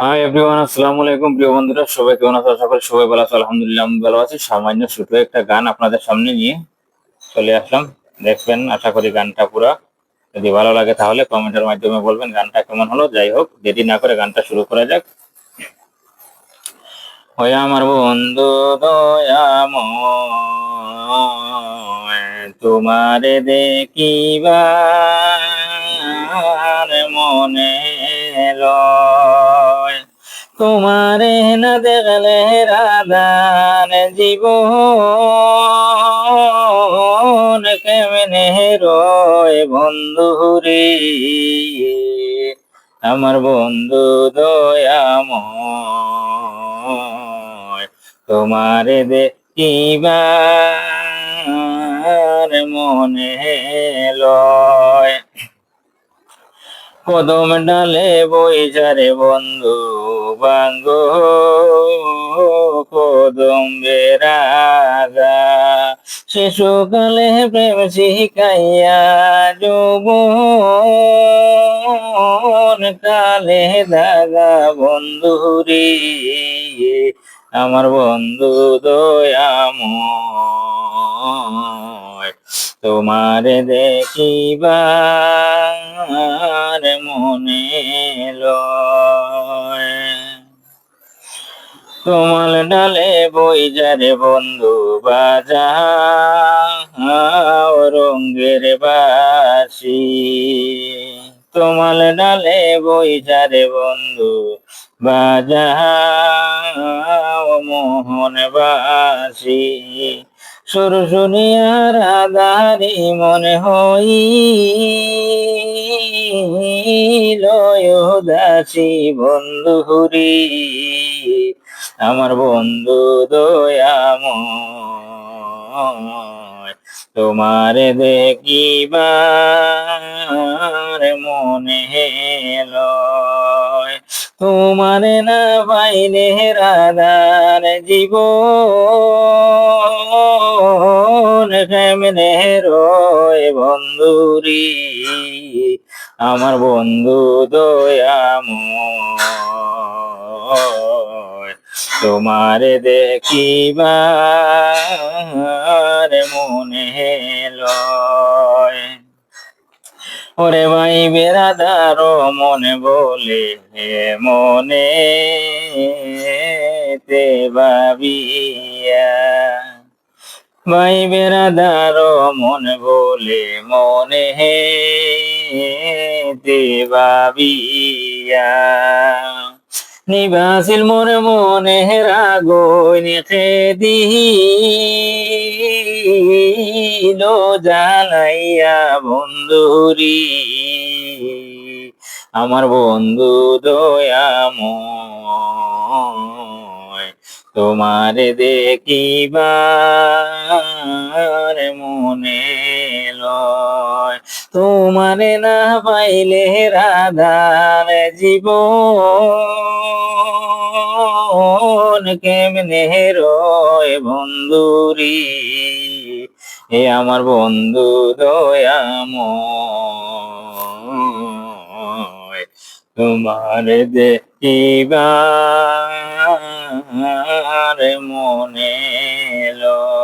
Hi everyone, আসসালামু আলাইকুম। প্রিয় বন্ধুরা, সবাই কেমন আছো? আশা করি সবাই ভালো আছো। আলহামদুলিল্লাহ আমি ভালো আছি। সামান্য ছোট একটা গান আপনাদের সামনে নিয়ে চলে আসলাম। দেখবেন, আশা করি গানটা পুরা। যদি ভালো লাগে তাহলে কমেন্টের মাধ্যমে বলবেন গানটা কেমন হলো। যাই হোক, দেরি না করে গানটা শুরু করা যাক। ওই আমার বন্ধু দয়াময়, তোমারে দেখিবার মনে লয়। তোমারে না দেখলে রাধার জীবন কেমনে রয় বন্ধুরে। আমার বন্ধু দয়াময়, তোমারে দেখিবার মনে লয়। কদম ডালে বইঝারে বন্ধু বাঙ্গ, কদম বেরাগা শিশুকালে প্রেম শিখাইয়া যৌবন কালে দাগা বন্ধুরে। আমার বন্ধু দয়াময়, তোমারে দেখিবার মনে লয়। কমল ডালে বইজারে বন্ধু বাজাও রঙ্গের বাসি। তোমাল ডালে বইজারে বন্ধু বাজাও মোহন বাসি। সুর শুনিয়ার আধারি মনে হইল উদাসী বন্ধুরি। আমার বন্ধু দয়াময়, তোমারে দেখিবার মনে লয়। তোমারে না পাইলে রাধার জীবন কেমনে রয় বন্ধুরি। আমার বন্ধু দয়াময়, তোমারে দেখিবার মনে লয়। ওরে ভাই বেড়াদার মনে বলে মনে তে ভাবিয়া। ভাই বেড়াদার মন বলে মনে তে ভাবিয়া। নিবাসিল মোর মনে রাগন দিল জানাইয়া বন্ধুরি। আমার বন্ধু দয়াময়, তোমারে দেখিবার মনে লয়। তোমারে না পাইলে রাধার জীবন কেমনে রয় বন্ধুরি। এ আমার বন্ধু দয়াময়, তোমারে দেখিবার মনে লয়।